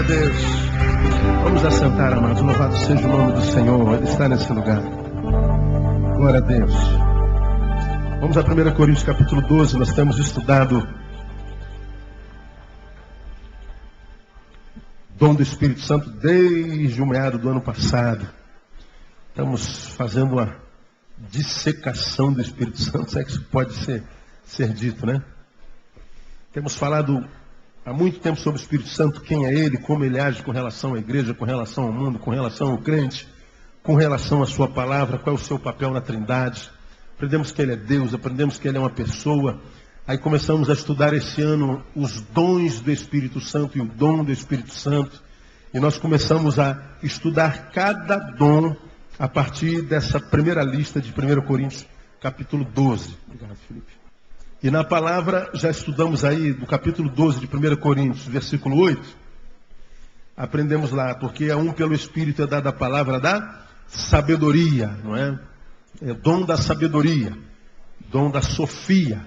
a Deus. Vamos assentar, amados. Louvado seja o nome do Senhor. Ele está nesse lugar. Glória a Deus. Vamos a 1 Coríntios capítulo 12. Nós temos estudado dom do Espírito Santo desde o meado do ano passado. Estamos fazendo uma dissecação do Espírito Santo, se é que isso pode ser dito, né? Temos falado há muito tempo sobre o Espírito Santo, quem é ele, como ele age com relação à igreja, com relação ao mundo, com relação ao crente, com relação à sua palavra, qual é o seu papel na Trindade. Aprendemos que ele é Deus, aprendemos que ele é uma pessoa. Aí começamos a estudar esse ano os dons do Espírito Santo e o dom do Espírito Santo. E nós começamos a estudar cada dom a partir dessa primeira lista de 1 Coríntios, capítulo 12. Obrigado, Felipe. E na palavra, já estudamos aí do capítulo 12 de 1 Coríntios, versículo 8. Aprendemos lá, porque a um pelo Espírito é dada a palavra da sabedoria, não é? É dom da sabedoria, dom da sofia.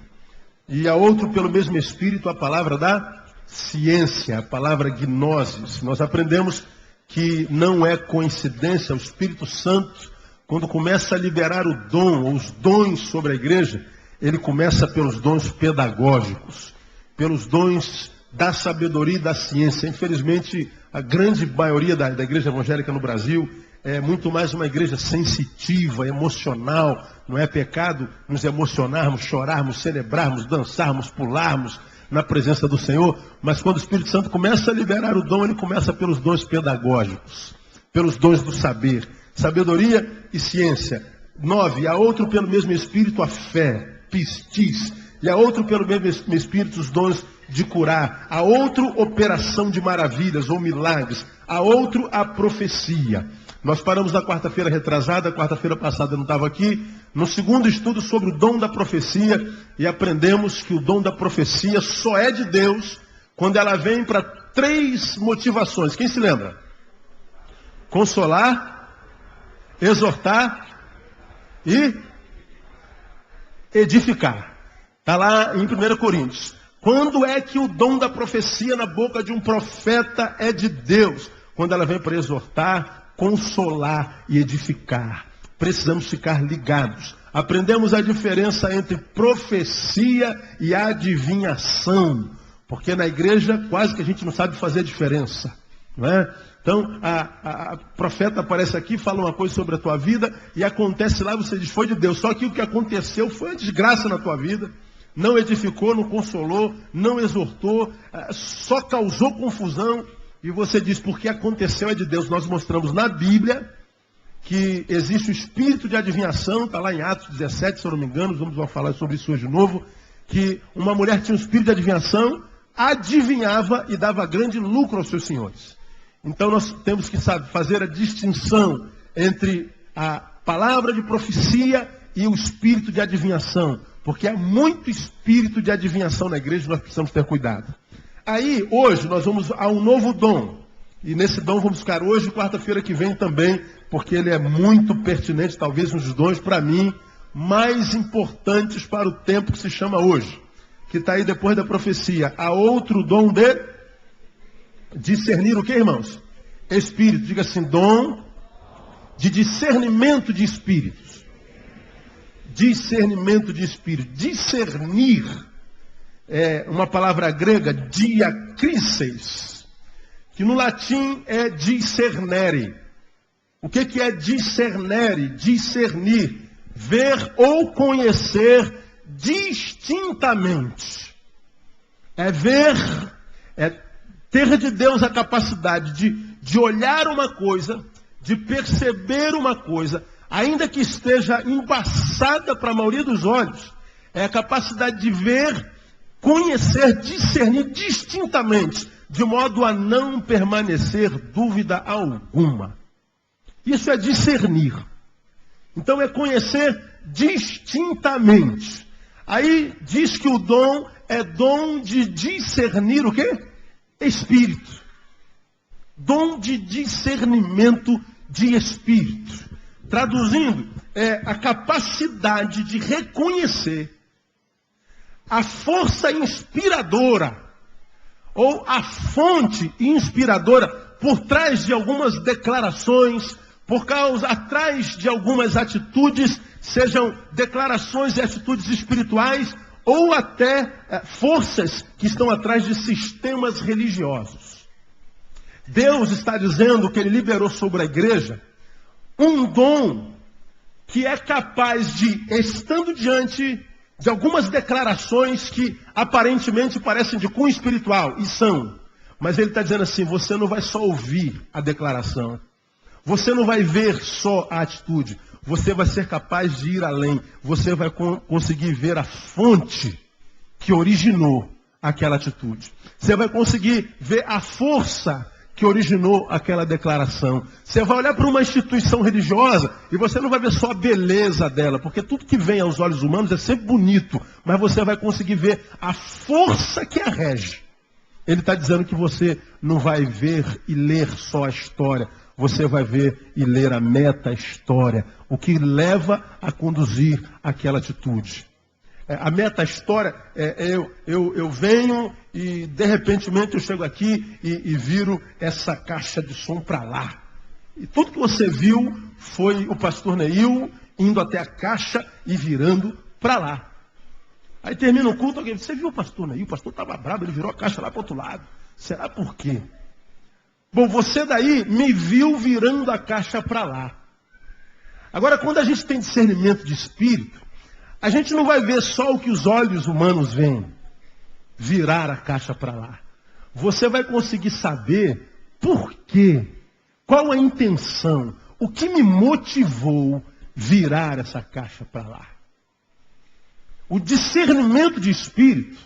E a outro pelo mesmo Espírito a palavra da ciência, a palavra gnosis. Nós aprendemos que não é coincidência o Espírito Santo, quando começa a liberar o dom, ou os dons sobre a igreja, ele começa pelos dons pedagógicos, pelos dons da sabedoria e da ciência. Infelizmente, a grande maioria da igreja evangélica no Brasil é muito mais uma igreja sensitiva, emocional. Não é pecado nos emocionarmos, chorarmos, celebrarmos, dançarmos, pularmos na presença do Senhor. Mas quando o Espírito Santo começa a liberar o dom, ele começa pelos dons pedagógicos, pelos dons do saber, sabedoria e ciência. 9, a outro pelo mesmo Espírito a fé, pistis, e a outro pelo mesmo Espírito os dons de curar, a outro operação de maravilhas ou milagres, a outro a profecia. Nós paramos na quarta-feira retrasada, quarta-feira passada eu não estava aqui, no segundo estudo sobre o dom da profecia, e aprendemos que o dom da profecia só é de Deus quando ela vem para 3 motivações. Quem se lembra? Consolar, exortar e edificar. Está lá em 1 Coríntios. Quando é que o dom da profecia na boca de um profeta é de Deus? Quando ela vem para exortar, consolar e edificar. Precisamos ficar ligados. Aprendemos a diferença entre profecia e adivinhação. Porque na igreja quase que a gente não sabe fazer a diferença. Não é? Então, a profeta aparece aqui, fala uma coisa sobre a tua vida, e acontece lá, você diz, foi de Deus. Só que o que aconteceu foi uma desgraça na tua vida. Não edificou, não consolou, não exortou, só causou confusão. E você diz, porque aconteceu é de Deus. Nós mostramos na Bíblia que existe o espírito de adivinhação, está lá em Atos 17, se eu não me engano, vamos falar sobre isso hoje de novo, que uma mulher tinha um espírito de adivinhação, adivinhava e dava grande lucro aos seus senhores. Então nós temos que fazer a distinção entre a palavra de profecia e o espírito de adivinhação, porque há muito espírito de adivinhação na igreja e nós precisamos ter cuidado. Aí, hoje, nós vamos a um novo dom. E nesse dom vamos ficar hoje e quarta-feira que vem também, porque ele é muito pertinente, talvez um dos dons, para mim, mais importantes para o tempo que se chama hoje. Que está aí depois da profecia. Há outro dom de discernir o que, irmãos? Espírito. Diga assim, dom de discernimento de espíritos. Discernimento de espírito. Discernir é uma palavra grega, diakrises, que no latim é discernere. O que é discernere? Discernir, ver ou conhecer distintamente. É ver, é ter de Deus a capacidade de olhar uma coisa, de perceber uma coisa, ainda que esteja embaçada para a maioria dos olhos. É a capacidade de ver, conhecer, discernir distintamente, de modo a não permanecer dúvida alguma. Isso é discernir. Então é conhecer distintamente. Aí diz que o dom é dom de discernir o quê? Espírito. Dom de discernimento de espírito. Traduzindo, é a capacidade de reconhecer a força inspiradora ou a fonte inspiradora por trás de algumas declarações, atrás de algumas atitudes, sejam declarações e atitudes espirituais, ou até forças que estão atrás de sistemas religiosos. Deus está dizendo que Ele liberou sobre a igreja um dom que é capaz de, estando diante de algumas declarações que aparentemente parecem de cunho espiritual, e são, mas Ele está dizendo assim, você não vai só ouvir a declaração, você não vai ver só a atitude, você vai ser capaz de ir além, você vai conseguir ver a fonte que originou aquela atitude. Você vai conseguir ver a força que originou aquela declaração. Você vai olhar para uma instituição religiosa e você não vai ver só a beleza dela, porque tudo que vem aos olhos humanos é sempre bonito, mas você vai conseguir ver a força que a rege. Ele está dizendo que você não vai ver e ler só a história, você vai ver e ler a meta-história, o que leva a conduzir aquela atitude. A meta-história eu venho e de repente eu chego aqui e viro essa caixa de som para lá. E tudo que você viu foi o pastor Neil indo até a caixa e virando para lá. Aí termina o culto, alguém diz, você viu o pastor Neil? O pastor estava bravo, ele virou a caixa lá para o outro lado. Será por quê? Bom, você daí me viu virando a caixa para lá. Agora, quando a gente tem discernimento de espírito, a gente não vai ver só o que os olhos humanos veem, virar a caixa para lá. Você vai conseguir saber por quê, qual a intenção, o que me motivou virar essa caixa para lá. O discernimento de espírito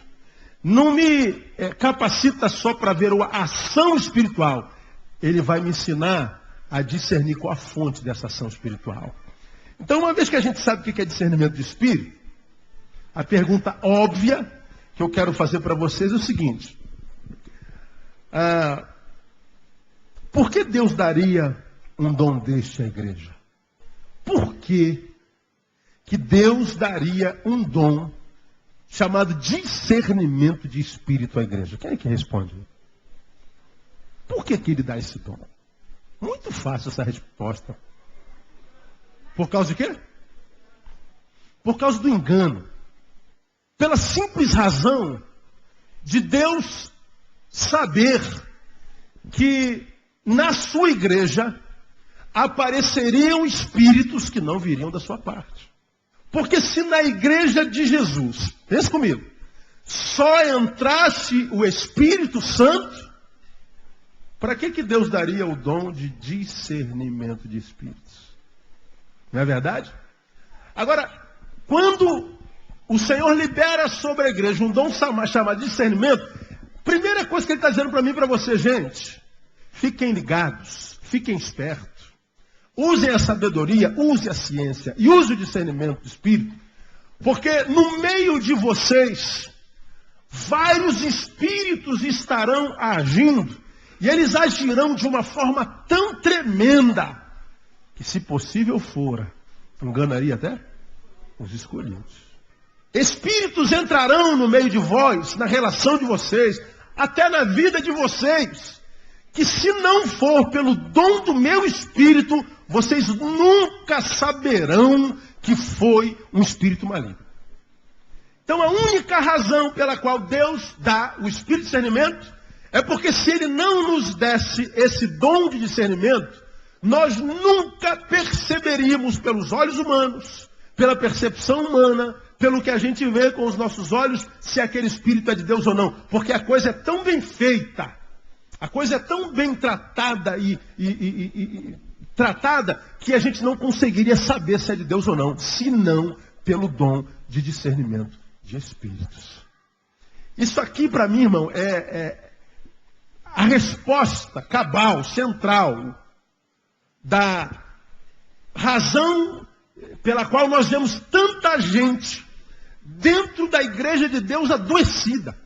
não me capacita só para ver a ação espiritual. Ele vai me ensinar a discernir qual a fonte dessa ação espiritual. Então, uma vez que a gente sabe o que é discernimento de espírito, a pergunta óbvia que eu quero fazer para vocês é o seguinte. Por que Deus daria um dom deste à igreja? Por que Deus daria um dom chamado discernimento de espírito à igreja? Quem é que responde? Por que Ele dá esse dom? Muito fácil essa resposta. Por causa de quê? Por causa do engano. Pela simples razão de Deus saber que na sua igreja apareceriam espíritos que não viriam da sua parte. Porque se na igreja de Jesus, pensa comigo, só entrasse o Espírito Santo, para que Deus daria o dom de discernimento de espíritos? Não é verdade? Agora, quando o Senhor libera sobre a igreja um dom chamado discernimento, primeira coisa que Ele está dizendo para mim e para você, gente, fiquem ligados, fiquem espertos, usem a sabedoria, usem a ciência e usem o discernimento do espírito, porque no meio de vocês, vários espíritos estarão agindo, e eles agirão de uma forma tão tremenda, que se possível fora, enganaria até os escolhidos. Espíritos entrarão no meio de vós, na relação de vocês, até na vida de vocês, que se não for pelo dom do meu espírito, vocês nunca saberão que foi um espírito maligno. Então a única razão pela qual Deus dá o espírito de discernimento é porque se Ele não nos desse esse dom de discernimento, nós nunca perceberíamos pelos olhos humanos, pela percepção humana, pelo que a gente vê com os nossos olhos, se aquele espírito é de Deus ou não. Porque a coisa é tão bem feita, a coisa é tão bem tratada tratada que a gente não conseguiria saber se é de Deus ou não, senão pelo dom de discernimento de espíritos. Isso aqui, para mim, irmão, é a resposta cabal, central, da razão pela qual nós vemos tanta gente dentro da igreja de Deus adoecida.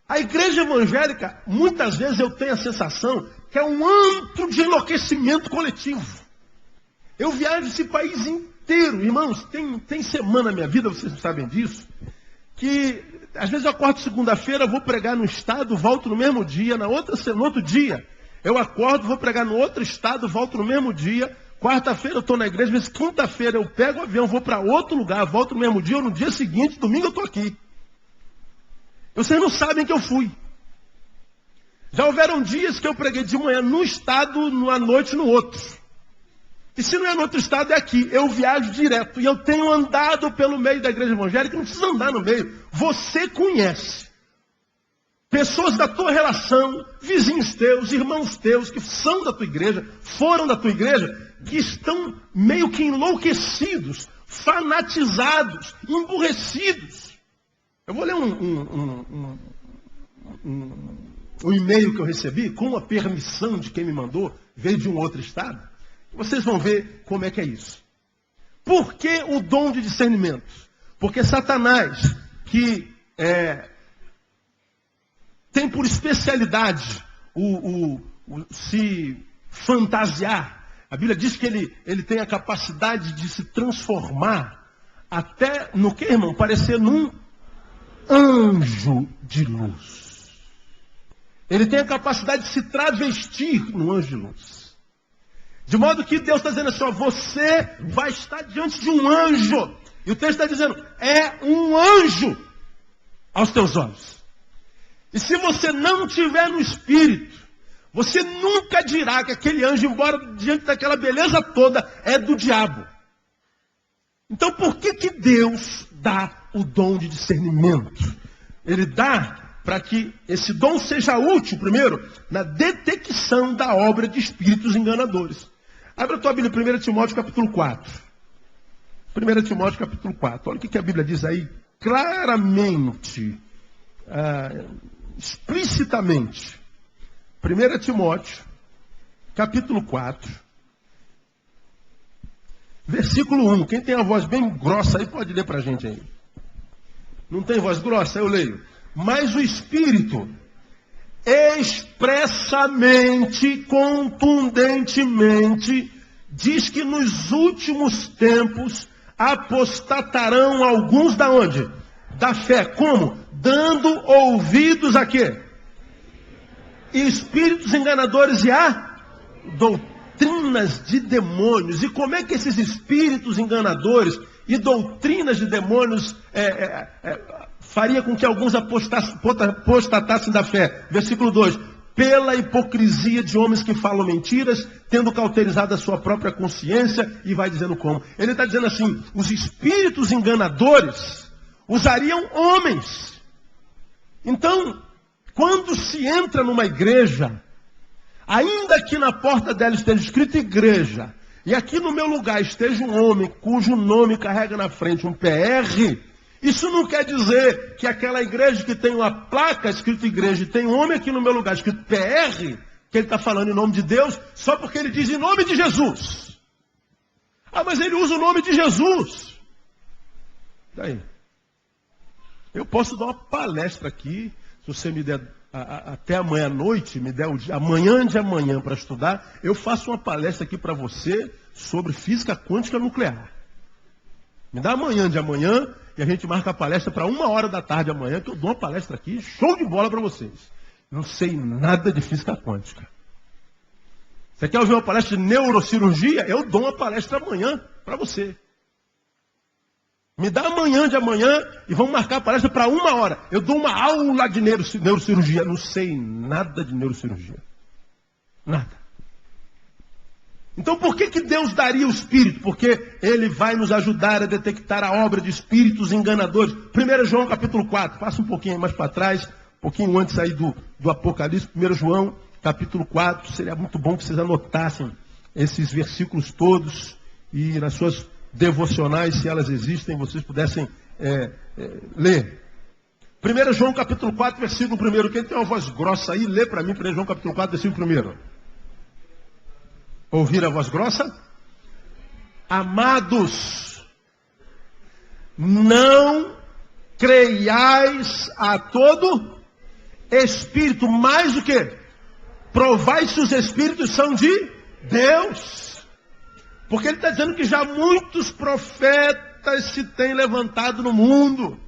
A igreja evangélica, muitas vezes eu tenho a sensação que é um antro de enlouquecimento coletivo. Eu viajo esse país inteiro, irmãos, tem semana na minha vida, vocês não sabem disso, que às vezes eu acordo segunda-feira, vou pregar no estado, volto no mesmo dia, no outro dia, eu acordo, vou pregar no outro estado, volto no mesmo dia, quarta-feira eu estou na igreja, às vezes quinta-feira eu pego o avião, vou para outro lugar, volto no mesmo dia, ou no dia seguinte, domingo eu estou aqui. Vocês não sabem que eu fui. Já houveram dias que eu preguei de manhã num estado, à noite no outro. E se não é no outro estado, é aqui. Eu viajo direto. E eu tenho andado pelo meio da igreja evangélica. Não precisa andar no meio. Você conhece pessoas da tua relação, vizinhos teus, irmãos teus, que são da tua igreja, foram da tua igreja, que estão meio que enlouquecidos, fanatizados, emburrecidos. Eu vou ler um e-mail que eu recebi, com a permissão de quem me mandou, veio de um outro estado. Vocês vão ver como é que é isso. Por que o dom de discernimento? Porque Satanás, que tem por especialidade se fantasiar. A Bíblia diz que ele tem a capacidade de se transformar até no que, irmão? Parecer num anjo de luz. Ele tem a capacidade de se travestir num anjo de luz. De modo que Deus está dizendo assim, ó, você vai estar diante de um anjo. E o texto está dizendo, é um anjo aos teus olhos. E se você não estiver no Espírito, você nunca dirá que aquele anjo, embora diante daquela beleza toda, é do diabo. Então por que Deus dá o dom de discernimento? Ele dá para que esse dom seja útil, primeiro, na detecção da obra de espíritos enganadores. Abra a tua Bíblia, 1 Timóteo capítulo 4. 1 Timóteo capítulo 4. Olha o que a Bíblia diz aí, claramente, explicitamente. 1 Timóteo capítulo 4, versículo 1. Quem tem a voz bem grossa aí pode ler para a gente aí. Não tem voz grossa? Eu leio. Mas o Espírito expressamente, contundentemente, diz que nos últimos tempos apostatarão alguns da onde? Da fé. Como? Dando ouvidos a quê? Espíritos enganadores e a doutrinas de demônios. E como é que esses espíritos enganadores e doutrinas de demônios faria com que alguns apostatassem da fé? Versículo 2. Pela hipocrisia de homens que falam mentiras, tendo cauterizado a sua própria consciência, e vai dizendo como. Ele está dizendo assim, os espíritos enganadores usariam homens. Então, quando se entra numa igreja, ainda que na porta dela esteja escrito igreja, e aqui no meu lugar esteja um homem cujo nome carrega na frente um PR, isso não quer dizer que aquela igreja que tem uma placa escrito igreja e tem um homem aqui no meu lugar escrito PR, que ele está falando em nome de Deus, só porque ele diz em nome de Jesus. Ah, mas ele usa o nome de Jesus. Daí. Eu posso dar uma palestra aqui, se você me der até amanhã à noite, me der amanhã de amanhã para estudar, eu faço uma palestra aqui para você sobre física quântica nuclear. Me dá amanhã de amanhã e a gente marca a palestra para 1h da tarde amanhã, que eu dou uma palestra aqui, show de bola para vocês. Não sei nada de física quântica. Você quer ouvir uma palestra de neurocirurgia? Eu dou uma palestra amanhã para você. Me dá amanhã de amanhã e vamos marcar a palestra para 1h. Eu dou uma aula de neurocirurgia. Não sei nada de neurocirurgia. Nada. Então por que Deus daria o Espírito? Porque Ele vai nos ajudar a detectar a obra de espíritos enganadores. 1 João capítulo 4. Passa um pouquinho mais para trás, um pouquinho antes aí do Apocalipse. 1 João capítulo 4. Seria muito bom que vocês anotassem esses versículos todos e nas suas devocionais, se elas existem, vocês pudessem ler. 1 João capítulo 4, versículo 1. Quem tem uma voz grossa aí, lê para mim 1 João capítulo 4, versículo 1. Ouvir a voz grossa? Amados, não creiais a todo espírito, mais do que provai se os espíritos são de Deus. Porque ele está dizendo que já muitos profetas se têm levantado no mundo.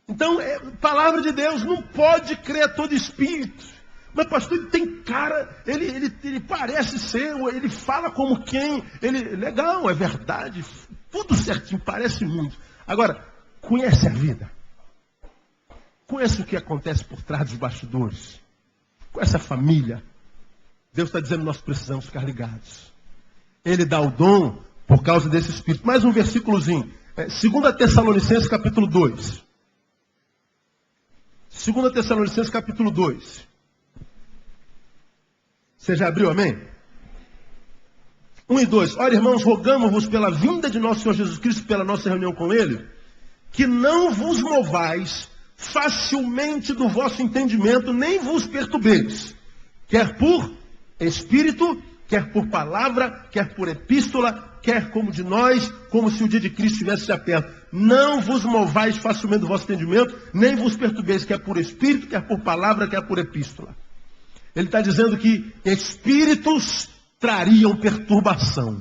Então, palavra de Deus, não pode crer a todo espírito. Mas pastor, ele tem cara, ele parece ser, ele fala como quem, legal, é verdade, tudo certinho, parece muito. Agora, conhece a vida? Conhece o que acontece por trás dos bastidores? Conhece a família? Deus está dizendo que nós precisamos ficar ligados. Ele dá o dom por causa desse espírito. Mais um versículozinho. 2 Tessalonicenses capítulo 2. 2 Tessalonicenses capítulo 2. Você já abriu, amém? 1 e 2. Ora, irmãos, rogamos-vos pela vinda de nosso Senhor Jesus Cristo, pela nossa reunião com Ele, que não vos movais facilmente do vosso entendimento, nem vos perturbeis, quer por espírito, quer por palavra, quer por epístola, quer como de nós, como se o dia de Cristo estivesse já perto. Não vos movais facilmente do vosso entendimento, nem vos perturbeis, quer por espírito, quer por palavra, quer por epístola. Ele está dizendo que espíritos trariam perturbação.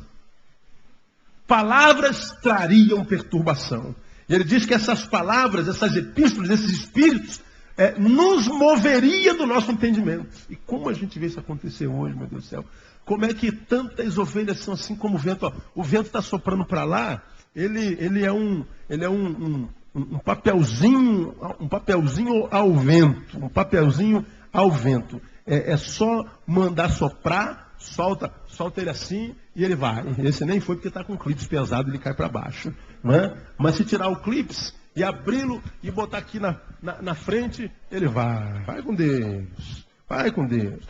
Palavras trariam perturbação. E ele diz que essas palavras, essas epístolas, esses espíritos, nos moveria do nosso entendimento. E como a gente vê isso acontecer hoje, meu Deus do céu? Como é que tantas ovelhas são assim como o vento? Ó, o vento está soprando para lá, ele é um papelzinho ao vento. Um papelzinho ao vento. É só mandar soprar, solta ele assim e ele vai. Esse nem foi porque está com clipes pesado, ele cai para baixo. Né? Mas se tirar o clipes e abri-lo e botar aqui na frente, ele vai. Vai com Deus. Vai com Deus.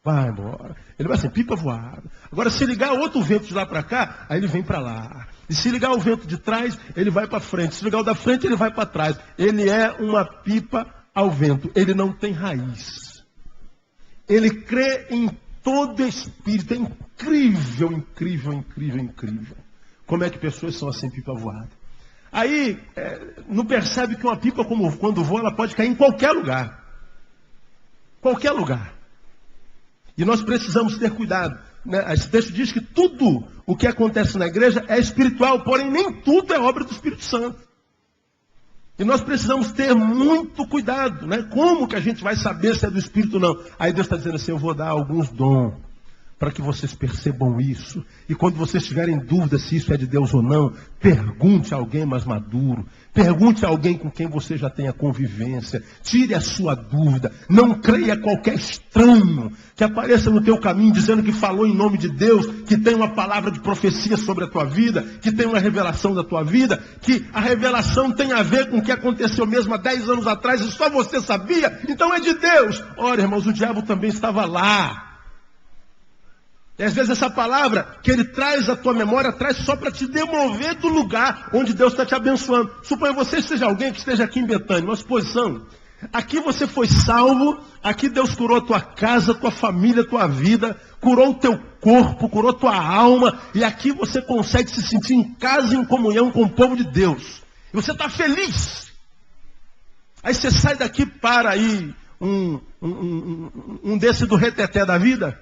Vai embora. Ele vai assim, pipa voada. Agora, se ligar outro vento de lá para cá, aí ele vem para lá. E se ligar o vento de trás, ele vai para frente. Se ligar o da frente, ele vai para trás. Ele é uma pipa ao vento. Ele não tem raiz. Ele crê em todo espírito. É incrível, incrível, incrível, incrível. Como é que pessoas são assim, pipa voada? Aí, não percebe que uma pipa, como quando voa, ela pode cair em qualquer lugar. Qualquer lugar. E nós precisamos ter cuidado. Né? Esse texto diz que tudo o que acontece na igreja é espiritual, porém nem tudo é obra do Espírito Santo. E nós precisamos ter muito cuidado. Né? Como que a gente vai saber se é do Espírito ou não? Aí Deus está dizendo assim, eu vou dar alguns dons para que vocês percebam isso. E quando vocês tiverem dúvida se isso é de Deus ou não, pergunte a alguém mais maduro. Pergunte a alguém com quem você já tenha convivência. Tire a sua dúvida. Não creia qualquer estranho que apareça no teu caminho dizendo que falou em nome de Deus, que tem uma palavra de profecia sobre a tua vida, que tem uma revelação da tua vida, que a revelação tem a ver com o que aconteceu mesmo há 10 anos atrás e só você sabia, então é de Deus. Ora, irmãos, o diabo também estava lá. E às vezes essa palavra que ele traz à tua memória, traz só para te demover do lugar onde Deus está te abençoando. Suponha você seja alguém que esteja aqui em Betânia, uma suposição. Aqui você foi salvo, aqui Deus curou a tua casa, a tua família, a tua vida, curou o teu corpo, curou a tua alma, e aqui você consegue se sentir em casa, em comunhão com o povo de Deus. E você está feliz. Aí você sai daqui para aí um desse do reteté da vida,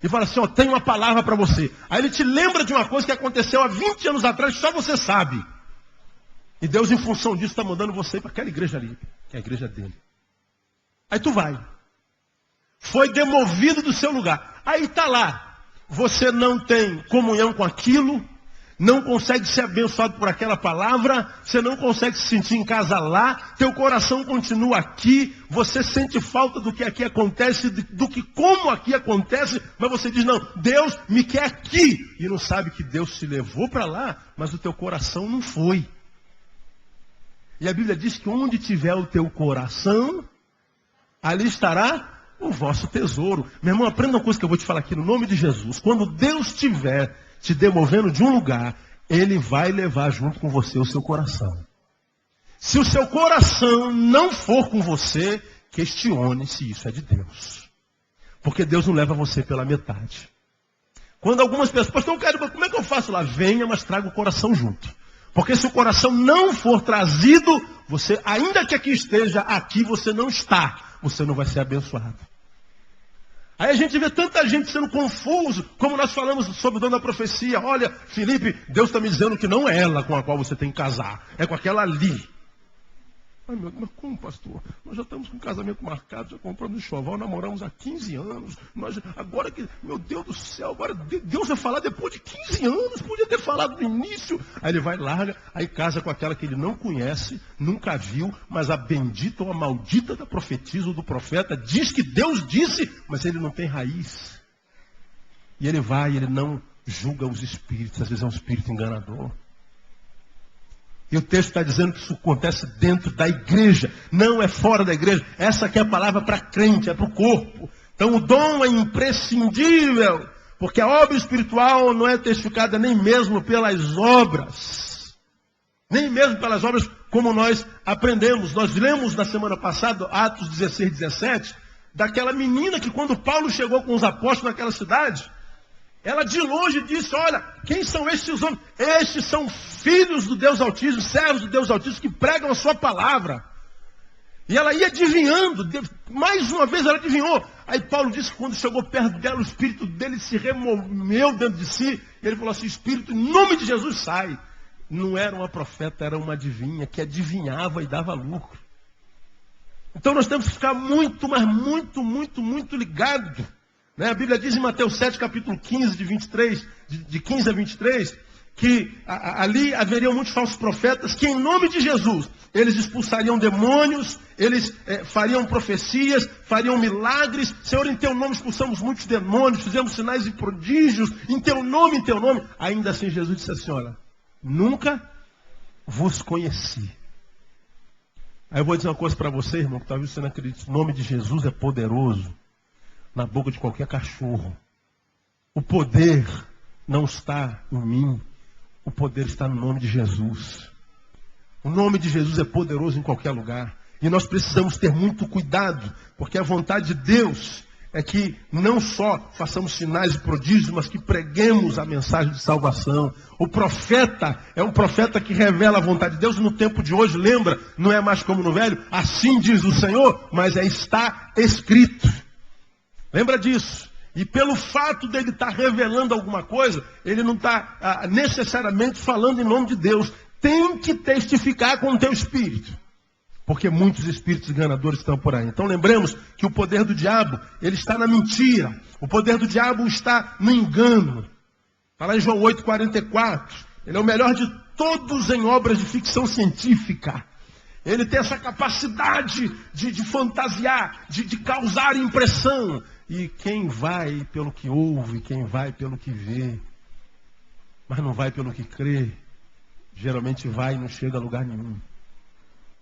e fala assim, ó, tem uma palavra para você. Aí ele te lembra de uma coisa que aconteceu há 20 anos atrás, que só você sabe. E Deus, em função disso, está mandando você ir para aquela igreja ali, que é a igreja dele. Aí tu vai. Foi demovido do seu lugar. Aí está lá. Você não tem comunhão com aquilo, não consegue ser abençoado por aquela palavra, você não consegue se sentir em casa lá, teu coração continua aqui, você sente falta do que aqui acontece, do que como aqui acontece, mas você diz, não, Deus me quer aqui. E não sabe que Deus te levou para lá, mas o teu coração não foi. E a Bíblia diz que onde tiver o teu coração, ali estará o vosso tesouro. Meu irmão, aprenda uma coisa que eu vou te falar aqui no nome de Jesus. Quando Deus estiver te demovendo de um lugar, Ele vai levar junto com você o seu coração. Se o seu coração não for com você, questione se isso é de Deus. Porque Deus não leva você pela metade. Quando algumas pessoas, pastor, como é que eu faço lá? Venha, mas traga o coração junto. Porque se o coração não for trazido, você, ainda que aqui esteja, aqui você não está. Você não vai ser abençoado. Aí a gente vê tanta gente sendo confuso, como nós falamos sobre o dom da profecia. Olha, Felipe, Deus está me dizendo que não é ela com a qual você tem que casar. É com aquela ali. Ai, meu Deus, mas como, pastor? Nós já estamos com o casamento marcado, já compramos enxoval, namoramos há 15 anos. Agora que, meu Deus do céu, agora Deus vai falar depois de 15 anos, podia ter falado no início. Aí ele vai, larga, aí casa com aquela que ele não conhece, nunca viu, mas a bendita ou a maldita da profetisa ou do profeta diz que Deus disse, mas ele não tem raiz. E ele vai, ele não julga os espíritos, às vezes é um espírito enganador. E o texto está dizendo que isso acontece dentro da igreja, não é fora da igreja. Essa aqui é a palavra para crente, é para o corpo. Então o dom é imprescindível, porque a obra espiritual não é testificada nem mesmo pelas obras. Nem mesmo pelas obras como nós aprendemos. Nós lemos na semana passada, Atos 16, 17, daquela menina que quando Paulo chegou com os apóstolos naquela cidade, ela de longe disse, olha, quem são estes homens? Estes são filhos do Deus Altíssimo, servos do Deus Altíssimo, que pregam a sua palavra. E ela ia adivinhando, mais uma vez ela adivinhou. Aí Paulo disse que quando chegou perto dela, o espírito dele se removeu dentro de si. E ele falou assim, espírito, em nome de Jesus, sai. Não era uma profeta, era uma adivinha, que adivinhava e dava lucro. Então nós temos que ficar muito, mas muito ligado. A Bíblia diz em Mateus 7, capítulo 15, de 15 a 23, que ali haveriam muitos falsos profetas, que em nome de Jesus, eles expulsariam demônios, eles fariam profecias, fariam milagres. Senhor, em teu nome expulsamos muitos demônios, fizemos sinais e prodígios, em teu nome. Ainda assim Jesus disse assim, olha, nunca vos conheci. Aí eu vou dizer uma coisa para você, irmão, que talvez você não acredite, o nome de Jesus é poderoso na boca de qualquer cachorro. O poder não está em mim. O poder está no nome de Jesus. O nome de Jesus é poderoso em qualquer lugar. E nós precisamos ter muito cuidado, porque a vontade de Deus é que não só façamos sinais e prodígios, mas que preguemos a mensagem de salvação. O profeta é um profeta que revela a vontade de Deus. No tempo de hoje, lembra, não é mais como no velho, assim diz o Senhor, mas está escrito. Lembra disso? E pelo fato dele estar revelando alguma coisa, ele não está necessariamente falando em nome de Deus. Tem que testificar com o teu espírito. Porque muitos espíritos enganadores estão por aí. Então lembremos que o poder do diabo, ele está na mentira. O poder do diabo está no engano. Está lá em João 8,44. Ele é o melhor de todos em obras de ficção científica. Ele tem essa capacidade de fantasiar, de causar impressão. E quem vai pelo que ouve, quem vai pelo que vê, mas não vai pelo que crê, geralmente vai e não chega a lugar nenhum.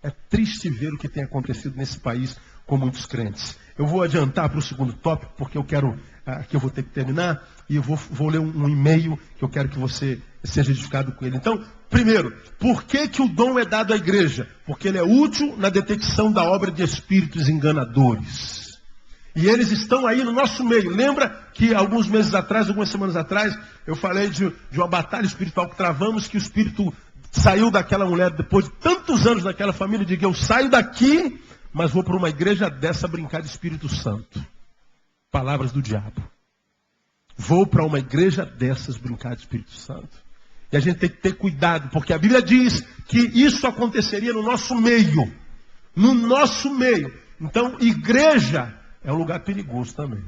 É triste ver o que tem acontecido nesse país com muitos crentes. Eu vou adiantar para o segundo tópico, porque eu quero, que eu vou ter que terminar, e eu vou ler um e-mail que eu quero que você seja edificado com ele. Então, primeiro, por que o dom é dado à igreja? Porque ele é útil na detecção da obra de espíritos enganadores. E eles estão aí no nosso meio. Lembra que alguns meses atrás, algumas semanas atrás, eu falei de uma batalha espiritual que travamos, que o espírito saiu daquela mulher depois de tantos anos naquela família, e diga, eu saio daqui, mas vou para uma igreja dessa brincar de Espírito Santo. Palavras do diabo. Vou para uma igreja dessas brincar de Espírito Santo. E a gente tem que ter cuidado, porque a Bíblia diz que isso aconteceria no nosso meio. No nosso meio. Então, igreja é um lugar perigoso também.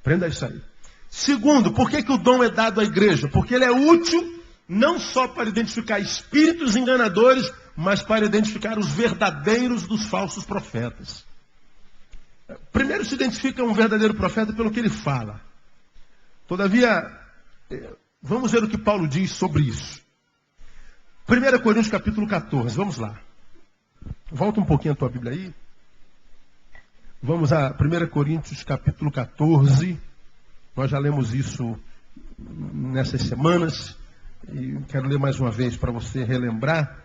Aprenda isso aí. Segundo, por que o dom é dado à igreja? Porque ele é útil não só para identificar espíritos enganadores, mas para identificar os verdadeiros dos falsos profetas. Primeiro se identifica um verdadeiro profeta pelo que ele fala. Todavia, vamos ver o que Paulo diz sobre isso. 1 Coríntios capítulo 14, vamos lá. Volta um pouquinho a tua Bíblia aí. Vamos a 1 Coríntios capítulo 14. Nós já lemos isso nessas semanas. E quero ler mais uma vez para você relembrar.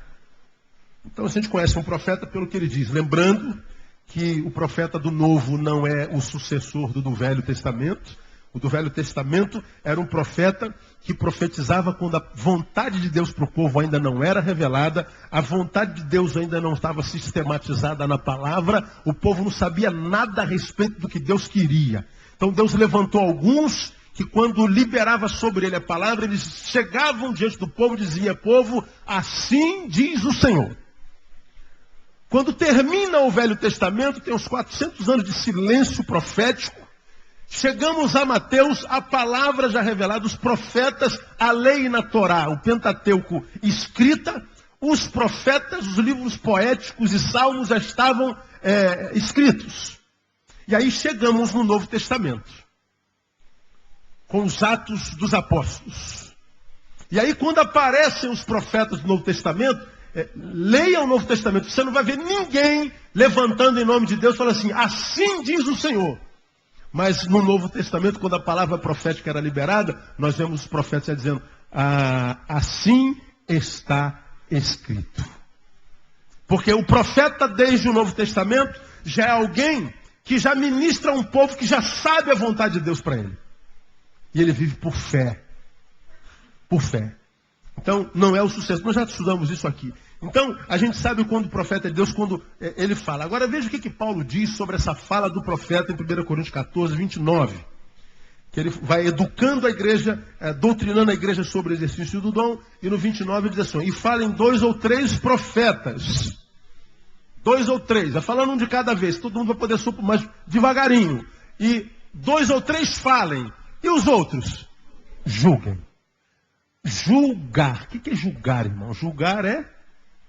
Então a gente conhece um profeta pelo que ele diz. Lembrando que o profeta do Novo não é o sucessor do Velho Testamento. O do Velho Testamento era um profeta que profetizava quando a vontade de Deus para o povo ainda não era revelada, a vontade de Deus ainda não estava sistematizada na palavra, o povo não sabia nada a respeito do que Deus queria. Então Deus levantou alguns que quando liberava sobre ele a palavra, eles chegavam diante do povo e diziam, povo, assim diz o Senhor. Quando termina o Velho Testamento, tem uns 400 anos de silêncio profético. Chegamos a Mateus, a palavra já revelada, os profetas, a lei na Torá, o Pentateuco escrita, os profetas, os livros poéticos e salmos já estavam escritos. E aí chegamos no Novo Testamento, com os Atos dos Apóstolos. E aí quando aparecem os profetas do Novo Testamento, leia o Novo Testamento, você não vai ver ninguém levantando em nome de Deus, falando assim, assim diz o Senhor. Mas no Novo Testamento, quando a palavra profética era liberada, nós vemos os profetas dizendo, assim está escrito. Porque o profeta, desde o Novo Testamento, já é alguém que já ministra a um povo que já sabe a vontade de Deus para ele. E ele vive por fé. Por fé. Então, não é o sucesso. Nós já estudamos isso aqui. Então, a gente sabe quando o profeta é Deus, quando ele fala. Agora, veja o que Paulo diz sobre essa fala do profeta em 1 Coríntios 14, 29. Que ele vai educando a igreja, doutrinando a igreja sobre o exercício do dom. E no 29 ele diz assim, e falem 2 ou 3 profetas. 2 ou 3. Vai falando um de cada vez. Todo mundo vai poder supor mais devagarinho. E 2 ou 3 falem. E os outros? Julguem. Julgar. O que é julgar, irmão? Julgar é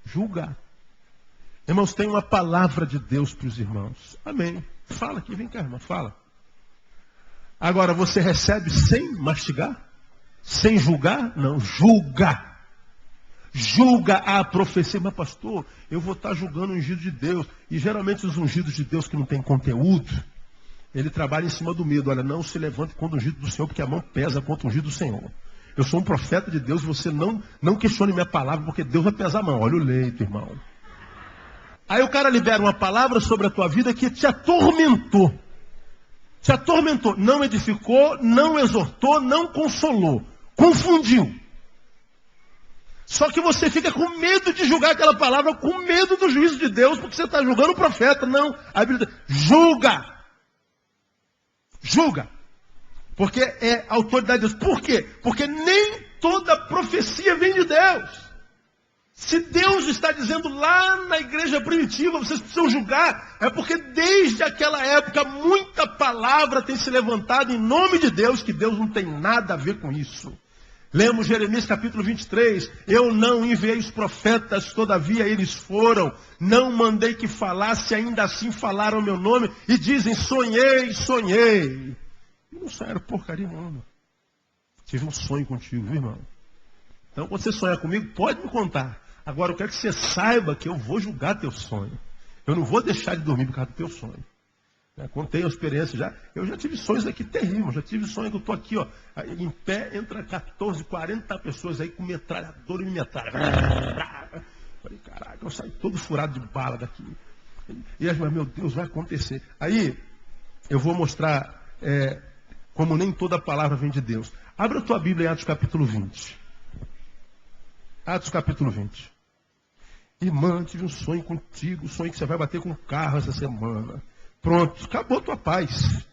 julgar. Irmãos, tem uma palavra de Deus para os irmãos. Amém. Fala aqui, vem cá, irmão, fala. Agora, você recebe sem mastigar? Sem julgar? Não, julga. Julga a profecia. Mas pastor, eu vou estar julgando o ungido de Deus. E geralmente os ungidos de Deus que não tem conteúdo, ele trabalha em cima do medo. Olha, não se levante contra o ungido do Senhor, porque a mão pesa contra o ungido do Senhor. Eu sou um profeta de Deus, você não questione minha palavra, porque Deus vai pesar a mão. Olha o leito, irmão. Aí o cara libera uma palavra sobre a tua vida que te atormentou. Te atormentou. Não edificou, não exortou, não consolou. Confundiu. Só que você fica com medo de julgar aquela palavra, com medo do juízo de Deus, porque você está julgando o profeta. Não. A Bíblia diz, julga. Julga. Porque é autoridade de Deus. Por quê? Porque nem toda profecia vem de Deus. Se Deus está dizendo lá na igreja primitiva, vocês precisam julgar, é porque desde aquela época muita palavra tem se levantado em nome de Deus, que Deus não tem nada a ver com isso. Lemos Jeremias capítulo 23, eu não enviei os profetas, todavia eles foram, não mandei que falasse, ainda assim falaram meu nome, e dizem, sonhei, sonhei. E não sonharam porcaria nenhuma. Tive um sonho contigo, viu, irmão? Então, quando você sonhar comigo, pode me contar. Agora, eu quero que você saiba que eu vou julgar teu sonho. Eu não vou deixar de dormir por causa do teu sonho. Contei a experiência já. Eu já tive sonhos aqui terríveis. Já tive sonho que eu estou aqui, ó, em pé, entra 14, 40 pessoas aí com metralhadora e me metralha. Falei, caraca, eu saí todo furado de bala daqui. E mas, meu Deus, vai acontecer. Aí, eu vou mostrar como nem toda palavra vem de Deus. Abra a tua Bíblia em Atos capítulo 20. Atos capítulo 20. Irmã, tive um sonho contigo, um sonho que você vai bater com o carro essa semana. Pronto, acabou a tua paz.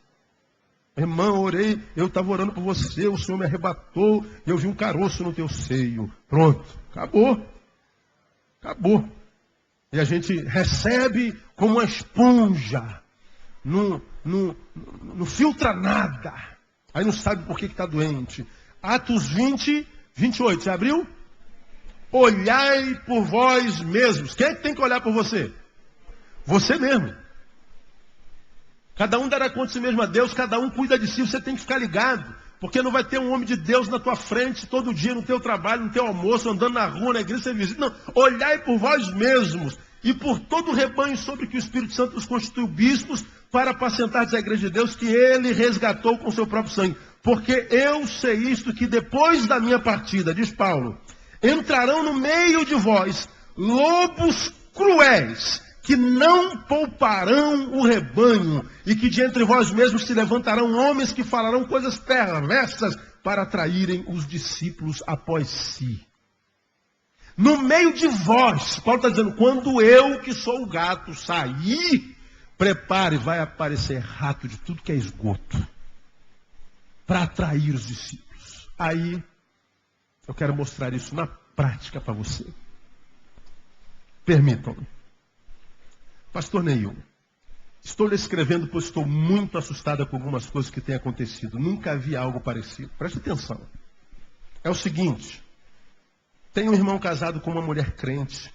Irmã, orei, eu estava orando por você, o Senhor me arrebatou, eu vi um caroço no teu seio. Pronto, acabou. Acabou. E a gente recebe como uma esponja. Não filtra nada. Aí não sabe por que está doente. Atos 20, 28. Você abriu? Olhai por vós mesmos. Quem é que tem que olhar por você? Você mesmo. Cada um dará conta de si mesmo a Deus, cada um cuida de si, você tem que ficar ligado. Porque não vai ter um homem de Deus na tua frente todo dia, no teu trabalho, no teu almoço, andando na rua, na igreja, você visita. Não, olhai por vós mesmos e por todo o rebanho sobre que o Espírito Santo os constituiu bispos para apacentar a igreja de Deus que ele resgatou com seu próprio sangue. Porque eu sei isto, que depois da minha partida, diz Paulo, entrarão no meio de vós lobos cruéis, que não pouparão o rebanho, e que de entre vós mesmos se levantarão homens que falarão coisas perversas para atraírem os discípulos após si. No meio de vós, Paulo está dizendo, quando eu, que sou o gato, sair, prepare, vai aparecer rato de tudo que é esgoto, para atrair os discípulos. Aí, eu quero mostrar isso na prática para você. Permitam-me. Pastor Neil, estou lhe escrevendo pois estou muito assustada com algumas coisas que têm acontecido. Nunca vi algo parecido. Preste atenção. É o seguinte, tenho um irmão casado com uma mulher crente,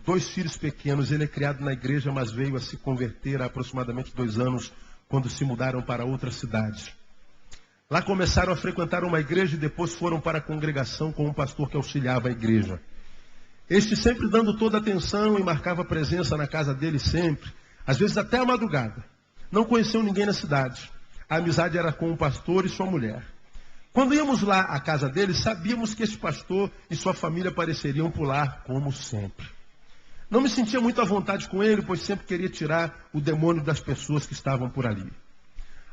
2 filhos pequenos. Ele é criado na igreja, mas veio a se converter há aproximadamente 2 anos, quando se mudaram para outra cidade. Lá começaram a frequentar uma igreja e depois foram para a congregação com um pastor que auxiliava a igreja. Este sempre dando toda a atenção e marcava presença na casa dele sempre, às vezes até a madrugada. Não conheceu ninguém na cidade. A amizade era com o pastor e sua mulher. Quando íamos lá à casa dele, sabíamos que este pastor e sua família pareceriam pular como sempre. Não me sentia muito à vontade com ele, pois sempre queria tirar o demônio das pessoas que estavam por ali.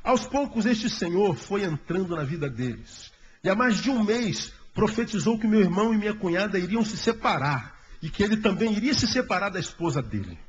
Aos poucos, este senhor foi entrando na vida deles. E há mais de um mês, profetizou que meu irmão e minha cunhada iriam se separar. E que ele também iria se separar da esposa dele.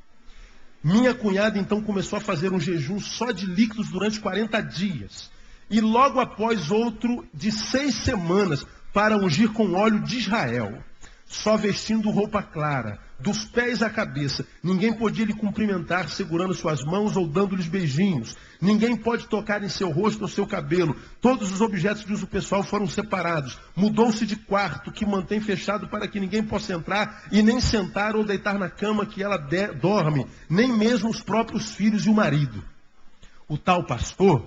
Minha cunhada, então, começou a fazer um jejum só de líquidos durante 40 dias. E logo após outro de 6 semanas, para ungir com óleo de Israel. Só vestindo roupa clara, dos pés à cabeça. Ninguém podia lhe cumprimentar segurando suas mãos ou dando-lhes beijinhos. Ninguém pode tocar em seu rosto ou seu cabelo. Todos os objetos de uso pessoal foram separados. Mudou-se de quarto, que mantém fechado para que ninguém possa entrar e nem sentar ou deitar na cama que ela dorme. Nem mesmo os próprios filhos e o marido. O tal pastor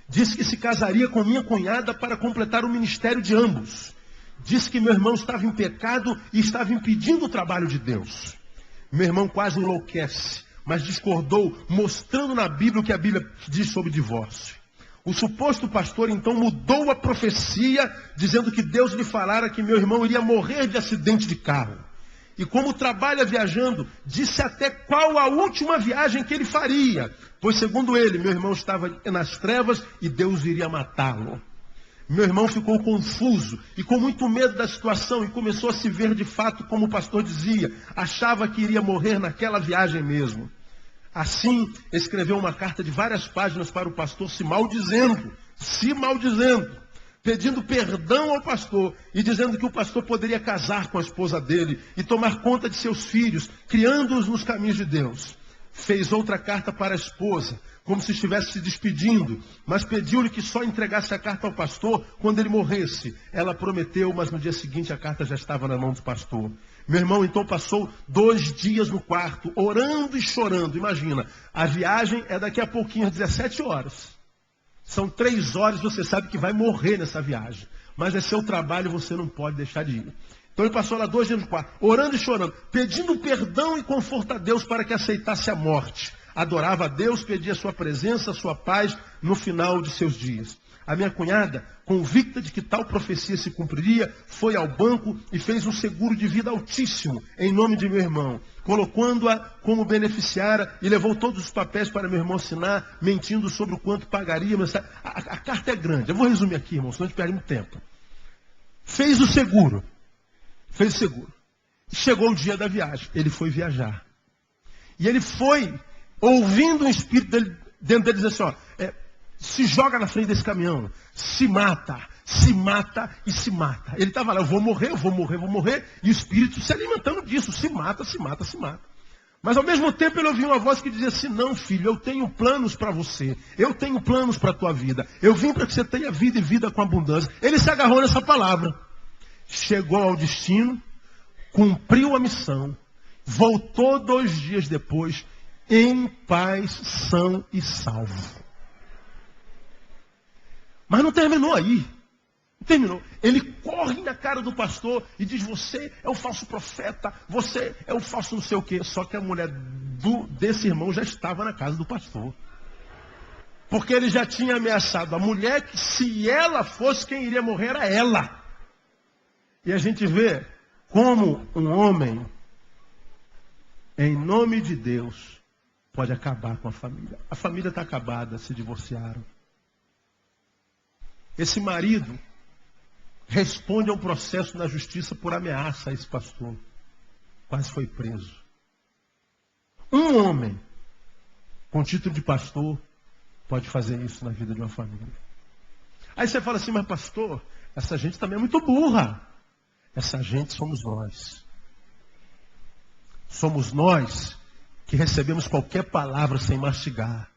disse que se casaria com minha cunhada para completar o ministério de ambos. Disse que meu irmão estava em pecado e estava impedindo o trabalho de Deus. Meu irmão quase enlouquece, mas discordou, mostrando na Bíblia o que a Bíblia diz sobre divórcio. O suposto pastor então mudou a profecia, dizendo que Deus lhe falara que meu irmão iria morrer de acidente de carro. E como trabalha viajando, disse até qual a última viagem que ele faria. Pois segundo ele, meu irmão estava nas trevas e Deus iria matá-lo. Meu irmão ficou confuso e com muito medo da situação e começou a se ver de fato como o pastor dizia. Achava que iria morrer naquela viagem mesmo. Assim, escreveu uma carta de várias páginas para o pastor se maldizendo, pedindo perdão ao pastor e dizendo que o pastor poderia casar com a esposa dele e tomar conta de seus filhos, criando-os nos caminhos de Deus. Fez outra carta para a esposa, como se estivesse se despedindo, mas pediu-lhe que só entregasse a carta ao pastor quando ele morresse. Ela prometeu, mas no dia seguinte a carta já estava na mão do pastor. Meu irmão então passou 2 dias no quarto, orando e chorando. Imagina, a viagem é daqui a pouquinho, às 17 horas. São 3 horas, você sabe que vai morrer nessa viagem. Mas é seu trabalho, você não pode deixar de ir. Então ele passou lá 2 dias no quarto, orando e chorando, pedindo perdão e conforto a Deus para que aceitasse a morte. Adorava a Deus, pedia a sua presença, a sua paz no final de seus dias. A minha cunhada, convicta de que tal profecia se cumpriria, foi ao banco e fez um seguro de vida altíssimo em nome de meu irmão, colocando-a como beneficiária e levou todos os papéis para meu irmão assinar, mentindo sobre o quanto pagaria. Mas a carta é grande, eu vou resumir aqui, irmão, senão a gente perde muito tempo. Fez o seguro. Chegou o dia da viagem. Ele foi viajar. E ele foi ouvindo um espírito dele, dentro dele dizer assim, ó, se joga na frente desse caminhão, se mata e se mata. Ele estava lá, eu vou morrer, e o espírito se alimentando disso, se mata. Mas ao mesmo tempo ele ouviu uma voz que dizia assim, não filho, eu tenho planos para você, eu tenho planos para a tua vida, eu vim para que você tenha vida e vida com abundância. Ele se agarrou nessa palavra. Chegou ao destino, cumpriu a missão, voltou 2 dias depois, em paz, são e salvo. Mas não terminou aí. Não terminou. Ele corre na cara do pastor e diz, você é o falso profeta, você é o falso não sei o quê. Só que a mulher desse irmão já estava na casa do pastor. Porque ele já tinha ameaçado a mulher que se ela fosse, quem iria morrer era ela. E a gente vê como um homem, em nome de Deus, pode acabar com a família. A família está acabada, se divorciaram. Esse marido responde a um processo na justiça por ameaça a esse pastor. Quase foi preso. Um homem, com título de pastor, pode fazer isso na vida de uma família. Aí você fala assim, mas pastor, essa gente também é muito burra. Essa gente somos nós. Somos nós que recebemos qualquer palavra sem mastigar.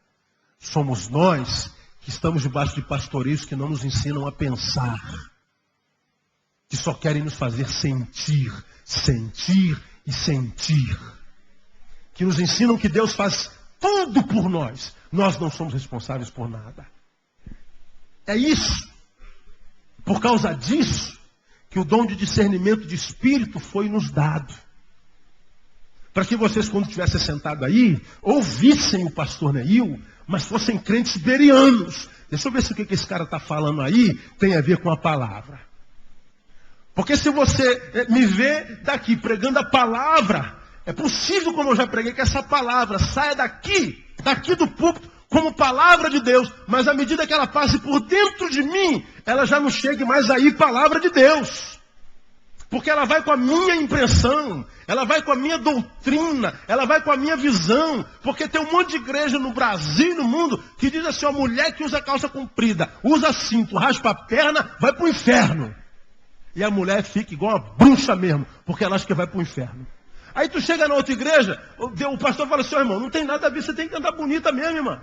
Somos nós que estamos debaixo de pastoreios que não nos ensinam a pensar. Que só querem nos fazer sentir, sentir e sentir. Que nos ensinam que Deus faz tudo por nós. Nós não somos responsáveis por nada. É isso. Por causa disso, que o dom de discernimento de espírito foi nos dado. Para que vocês, quando estivessem sentados aí, ouvissem o pastor Neil, mas fossem crentes berianos. Deixa eu ver se o que esse cara está falando aí tem a ver com a palavra. Porque se você me vê daqui pregando a palavra, é possível, como eu já preguei, que essa palavra saia daqui do púlpito, como palavra de Deus, mas à medida que ela passe por dentro de mim, ela já não chegue mais aí palavra de Deus. Porque ela vai com a minha impressão, ela vai com a minha doutrina, ela vai com a minha visão. Porque tem um monte de igreja no Brasil e no mundo que diz assim, a mulher que usa calça comprida, usa cinto, raspa a perna, vai para o inferno. E a mulher fica igual uma bruxa mesmo, porque ela acha que vai para o inferno. Aí tu chega na outra igreja, o pastor fala assim, irmão, não tem nada a ver, você tem que andar bonita mesmo, irmã.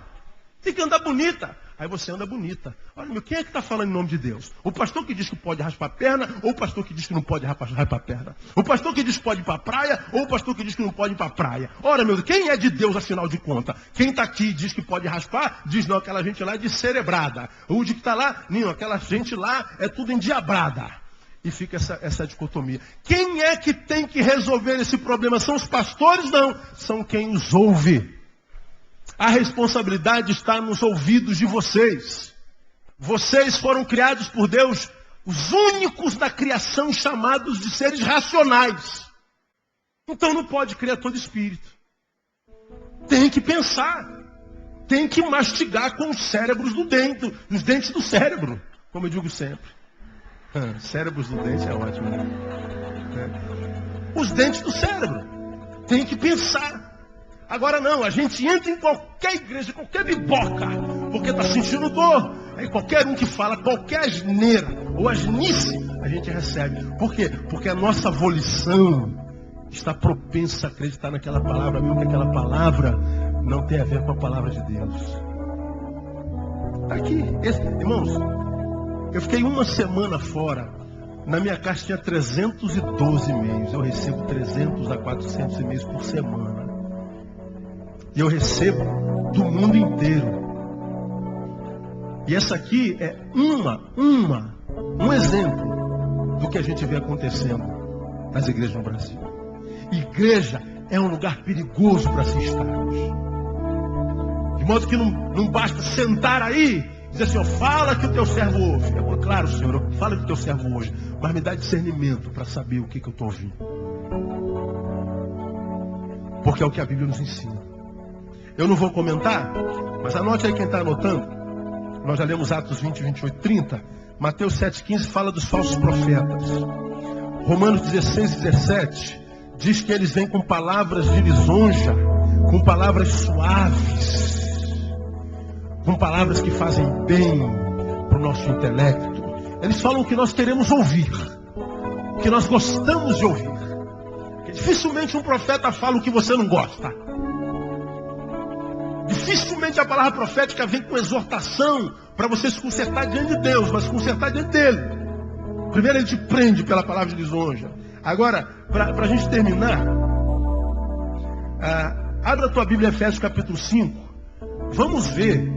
Tem que andar bonita. Aí você anda bonita. Olha, meu, quem é que está falando em nome de Deus? O pastor que diz que pode raspar a perna, ou o pastor que diz que não pode raspar a perna? O pastor que diz que pode ir para a praia, ou o pastor que diz que não pode ir para a praia? Ora, meu Deus, quem é de Deus, afinal de contas? Quem está aqui e diz que pode raspar, diz não, aquela gente lá é descerebrada. O de que está lá, não, aquela gente lá é tudo endiabrada. E fica essa dicotomia. Quem é que tem que resolver esse problema? São os pastores? Não. São quem os ouve. A responsabilidade está nos ouvidos de vocês. Vocês foram criados por Deus, os únicos da criação chamados de seres racionais. Então não pode criar todo espírito. Tem que pensar. Tem que mastigar com os cérebros do dente, os dentes do cérebro, como eu digo sempre. Cérebros do dente é ótimo, né? Os dentes do cérebro. Tem que pensar. Agora não, a gente entra em qualquer igreja, qualquer biboca, porque está sentindo dor. Aí qualquer um que fala qualquer asneira ou asnice, a gente recebe. Por quê? Porque a nossa volição está propensa a acreditar naquela palavra, mesmo que aquela palavra não tem a ver com a palavra de Deus. Está aqui. Irmãos, eu fiquei uma semana fora. Na minha caixa tinha 312 e-mails. Eu recebo 300 a 400 e-mails por semana. E eu recebo do mundo inteiro. E essa aqui é um exemplo do que a gente vê acontecendo nas igrejas no Brasil. Igreja é um lugar perigoso para se estarmos. De modo que não basta sentar aí e dizer assim, ó, fala que o teu servo ouve. Claro, Senhor, fala que o teu servo ouve, mas me dá discernimento para saber o que eu estou ouvindo. Porque é o que a Bíblia nos ensina. Eu não vou comentar, mas anote aí quem está anotando. Nós já lemos Atos 20, 28, 30. Mateus 7, 15 fala dos falsos profetas. Romanos 16, 17 diz que eles vêm com palavras de lisonja, com palavras suaves, com palavras que fazem bem para o nosso intelecto. Eles falam o que nós queremos ouvir, o que nós gostamos de ouvir. Porque dificilmente um profeta fala o que você não gosta. Dificilmente a palavra profética vem com exortação para você se consertar diante de Deus, mas se consertar diante dele. Primeiro ele te prende pela palavra de lisonja. Agora, para a gente terminar, abra a tua Bíblia, Efésios capítulo 5. Vamos ver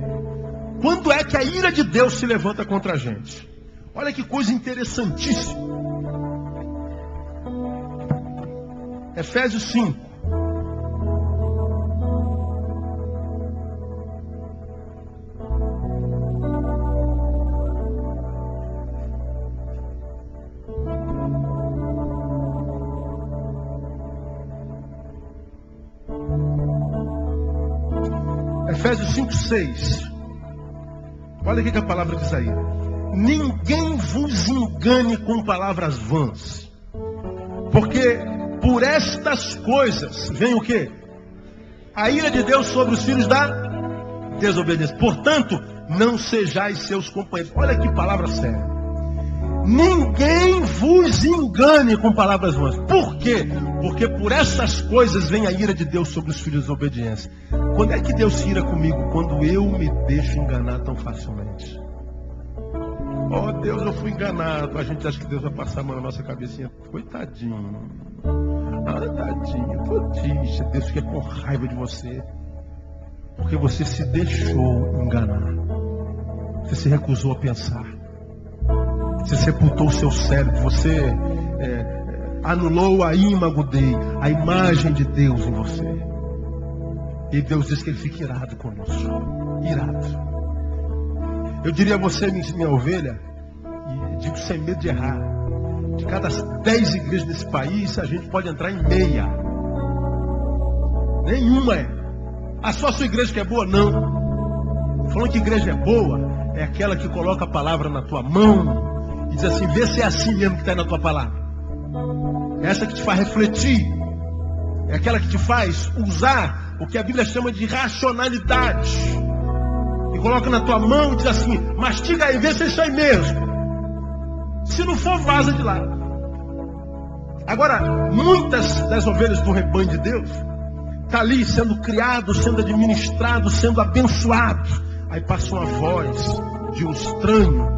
quando é que a ira de Deus se levanta contra a gente. Olha que coisa interessantíssima. Efésios 5. Efésios 5, 6. Olha o que a palavra diz aí. Ninguém vos engane com palavras vãs. Porque por estas coisas vem o quê? A ira de Deus sobre os filhos da desobediência. Portanto, não sejais seus companheiros. Olha que palavra séria. Ninguém vos engane com palavras vãs. Por quê? Porque por essas coisas vem a ira de Deus sobre os filhos da obediência. Quando é que Deus se ira comigo? Quando eu me deixo enganar tão facilmente. Oh Deus, eu fui enganado. A gente acha que Deus vai passar a mão na nossa cabecinha. Coitadinho. Tadinho. Poxa, Deus fica com raiva de você. Porque você se deixou enganar. Você se recusou a pensar. Você sepultou o seu cérebro. Você anulou a ímago Dei, a imagem de Deus em você. E Deus diz que Ele fica irado conosco. Irado. Eu diria a você, minha ovelha, e digo sem medo de errar, de cada 10 igrejas desse país, a gente pode entrar em meia. Nenhuma é. Só a sua igreja que é boa? Não. Falando que igreja é boa, é aquela que coloca a palavra na tua mão e diz assim, vê se é assim mesmo que está aí na tua palavra. É essa que te faz refletir. É aquela que te faz usar o que a Bíblia chama de racionalidade. E coloca na tua mão e diz assim, mastiga aí, vê se é isso aí mesmo. Se não for, vaza de lá. Agora, muitas das ovelhas do rebanho de Deus está ali sendo criado, sendo administrado, sendo abençoado. Aí passa uma voz de um estranho,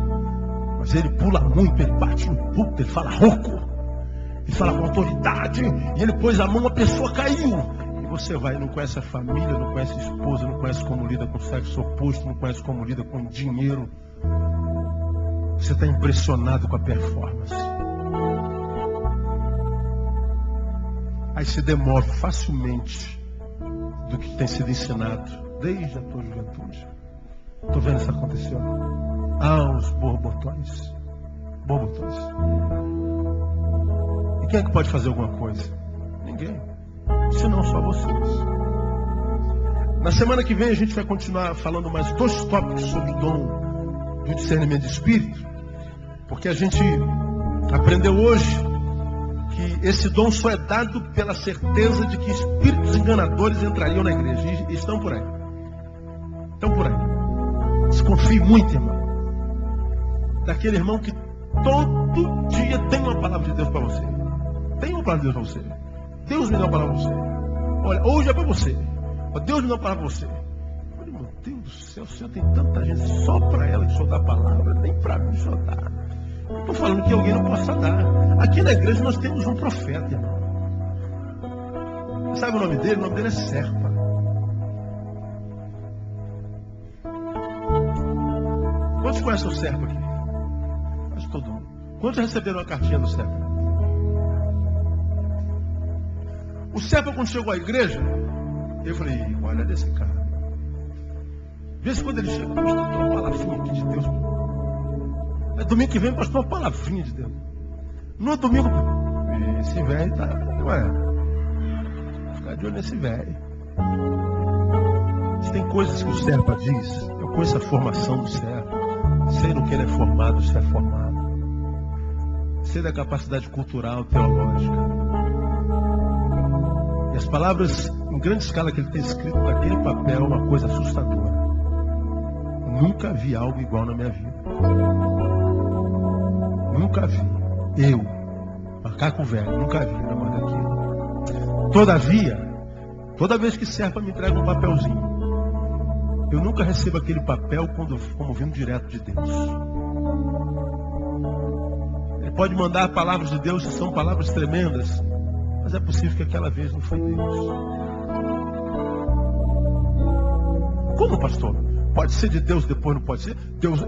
mas ele pula muito, ele bate no púlpito, ele fala rouco, ele fala com autoridade, e ele pôs a mão, a pessoa caiu. Você vai, não conhece a família, não conhece a esposa, não conhece como lida com o sexo oposto, não conhece como lida com dinheiro. Você está impressionado com a performance. Aí se demove facilmente do que tem sido ensinado desde a tua juventude. Estou vendo isso acontecer. Aos borbotões. Borbotões. E quem é que pode fazer alguma coisa? Ninguém. Senão só vocês. Na semana que vem a gente vai continuar falando mais 2 tópicos sobre o dom do discernimento de espírito, porque a gente aprendeu hoje que esse dom só é dado pela certeza de que espíritos enganadores entrariam na igreja, e estão por aí. Estão por aí. Desconfie muito, irmão, daquele irmão que todo dia tem uma palavra de Deus para você. Tem uma palavra de Deus para você. Deus me dá uma palavra para você. Olha, hoje é para você. Deus me dá uma palavra para você. Olha, meu Deus do céu, o Senhor tem tanta gente, só para ela que o Senhor dá a palavra, nem para mim o Senhor dá. Não estou falando que alguém não possa dar. Aqui na igreja nós temos um profeta, irmão. Sabe o nome dele? O nome dele é Serpa. Quantos conhecem o Serpa aqui? Quase todo mundo. Quantos receberam a cartinha do Serpa? O Serpa, quando chegou à igreja, eu falei, olha desse cara. Vê se quando ele chega, pastor, uma palavrinha aqui de Deus. É domingo que vem, pastor, uma palavrinha de Deus. No domingo, esse velho tá, ué, ficar de olho nesse velho. Se tem coisas que o Serpa diz, eu conheço a formação do Serpa. Sei no que ele é formado, se é formado. Sei da capacidade cultural, teológica. E as palavras em grande escala que ele tem escrito naquele papel é uma coisa assustadora. Nunca vi algo igual na minha vida. Nunca vi. Eu, macaco velho, nunca vi nada daquilo. Todavia, toda vez que Serpa me entrega um papelzinho, eu nunca recebo aquele papel como vindo direto de Deus. Ele pode mandar palavras de Deus, que são palavras tremendas, mas é possível que aquela vez não foi Deus. Como, pastor? Pode ser de Deus, depois não pode ser? Deus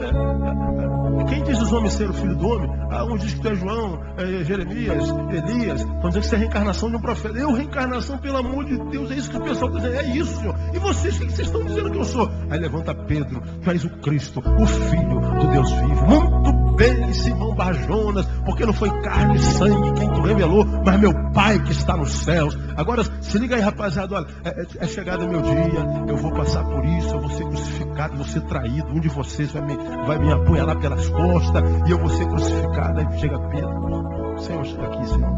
quem diz os homens ser o filho do homem? Um diz que tu é João, Jeremias, Elias. Estão dizendo que isso é a reencarnação de um profeta. Reencarnação, pelo amor de Deus, é isso que o pessoal está dizendo. É isso, Senhor. E vocês, o que vocês estão dizendo que eu sou? Aí levanta Pedro, tu és o Cristo, o Filho do Deus vivo. Muito bem, Simão Barjonas, porque não foi carne e sangue quem tu revelou, mas meu Pai que está nos céus. Agora, se liga aí, rapaziada, olha, é chegado o meu dia, eu vou passar por isso, eu vou ser crucificado, vou ser traído, um de vocês vai me apunhalar pelas costas, e eu vou ser crucificado. Aí chega Pedro, Senhor, chega aqui, Senhor.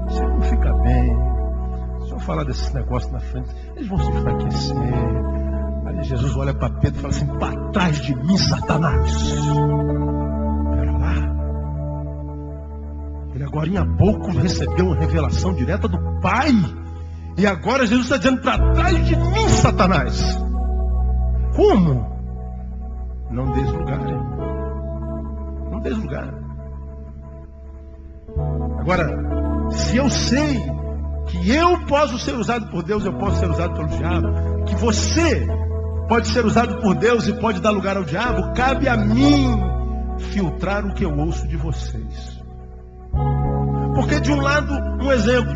Você não fica bem. Se o Senhor falar desses negócios na frente, eles vão se enfraquecer. Aí Jesus olha para Pedro e fala assim, para trás de mim, Satanás. Pera lá. Ele agora há pouco recebeu uma revelação direta do Pai. E agora Jesus está dizendo: para trás de mim, Satanás. Como? Não dês lugar. Não dês lugar. Agora, se eu sei que eu posso ser usado por Deus, eu posso ser usado pelo diabo, que você pode ser usado por Deus e pode dar lugar ao diabo, cabe a mim filtrar o que eu ouço de vocês. Porque de um lado, um exemplo,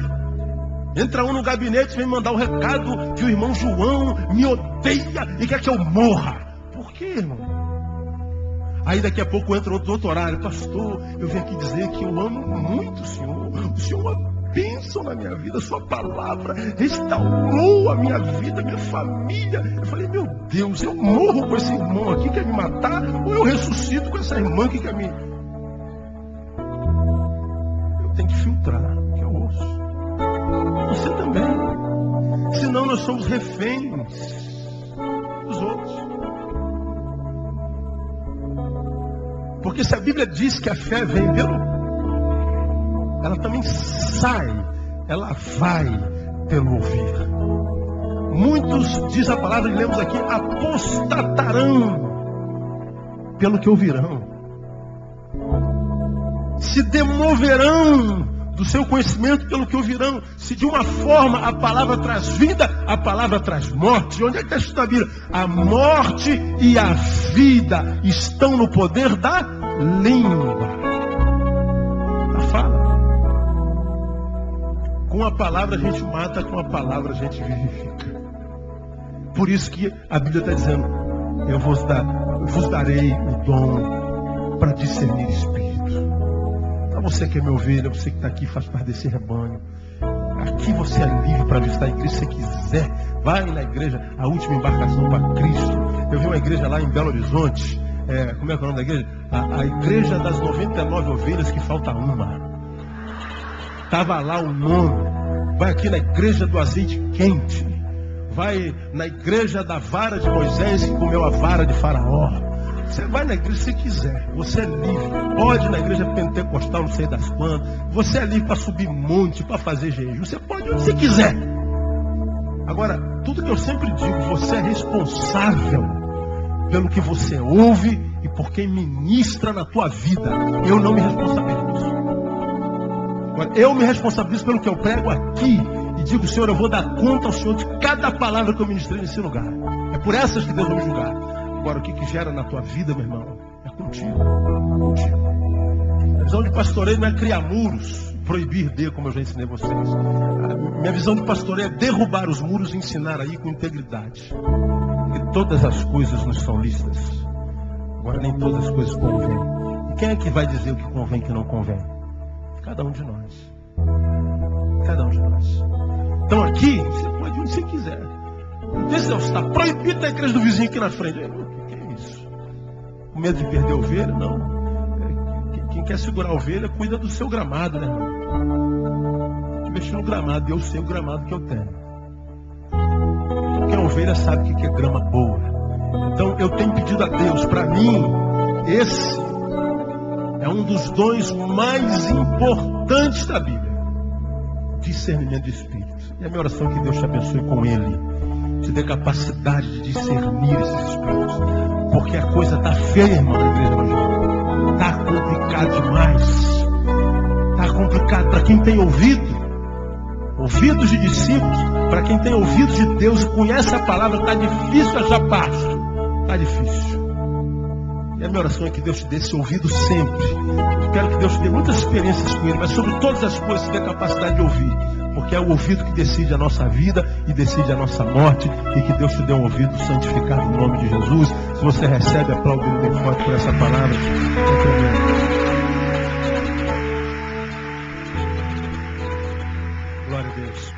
entra um no gabinete e vem mandar o recado que o irmão João me odeia e quer que eu morra. Por quê, irmão? Aí daqui a pouco entra outro horário: pastor, eu vim aqui dizer que eu amo muito o senhor. O senhor é uma bênção na minha vida, a sua palavra restaurou a minha vida, a minha família. Eu falei: meu Deus, eu morro com esse irmão aqui que quer me matar, ou eu ressuscito com essa irmã que quer me... Eu tenho que filtrar o que eu ouço. Você também. Senão nós somos reféns dos outros. Porque se a Bíblia diz que a fé vem pelo... ela também sai, ela vai pelo ouvir. Muitos, diz a palavra que lemos aqui, apostatarão pelo que ouvirão. Se demoverão do seu conhecimento pelo que ouvirão. Se de uma forma a palavra traz vida, a palavra traz morte. Onde é que está escrito na Bíblia? A morte e a vida estão no poder da língua. Da fala. Com a palavra a gente mata, com a palavra a gente vivifica. Por isso que a Bíblia está dizendo: eu vos darei o dom para discernir espírito. Para você que é meu ovelha, você que está aqui, faz parte desse rebanho. Aqui você é livre para visitar a igreja se você quiser. Vai na igreja, a última embarcação para Cristo. Eu vi uma igreja lá em Belo Horizonte. Como é que é o nome da igreja? A igreja das 99 ovelhas que falta uma. Estava lá o nome. Vai aqui na igreja do azeite quente. Vai na igreja da vara de Moisés que comeu a vara de Faraó. Você vai na igreja se quiser. Você é livre. Pode ir na igreja pentecostal, não sei das quantas. Você é livre para subir monte, para fazer jejum. Você pode onde você quiser. Agora, tudo que eu sempre digo, você é responsável pelo que você ouve e por quem ministra na tua vida. Eu não me responsabilizo. Agora, eu me responsabilizo pelo que eu prego aqui e digo: Senhor, eu vou dar conta ao Senhor de cada palavra que eu ministrei nesse lugar. É por essas que Deus vai me julgar. Agora, o que gera na tua vida, meu irmão, é contigo. Contigo. A visão de pastoreio não é criar muros, proibir de, como eu já ensinei vocês. A minha visão de pastoreio é derrubar os muros e ensinar aí com integridade. Porque todas as coisas nos são lícitas. Agora, nem todas as coisas convêm. E quem é que vai dizer o que convém e o que não convém? Cada um de nós. Cada um de nós. Então aqui, você pode ir onde você quiser. Deus está proibido da igreja do vizinho aqui na frente. O que é isso? Com medo de perder a ovelha? Não. Quem quer segurar a ovelha, cuida do seu gramado, né? Tem que mexer no gramado. Eu sei o gramado que eu tenho. Quem é ovelha sabe o que é grama boa. Então eu tenho pedido a Deus, para mim, esse é um dos dons mais importantes da Bíblia. Discernimento de espírito. E a minha oração é que Deus te abençoe com ele. Te dê capacidade de discernir esses espíritos. Porque a coisa está feia, irmão, na igreja evangélica. Está complicado demais. Está complicado. Para quem tem ouvidos de discípulos, para quem tem ouvidos de Deus e conhece a palavra, está difícil achar paz. Está difícil. E a minha oração é que Deus te dê esse ouvido sempre. Eu quero que Deus te dê muitas experiências com ele, mas sobre todas as coisas te dê capacidade de ouvir. Porque é o ouvido que decide a nossa vida e decide a nossa morte. E que Deus te dê um ouvido santificado no nome de Jesus. Se você recebe, aplaude ele bem forte por essa palavra. É tremendo. Glória a Deus.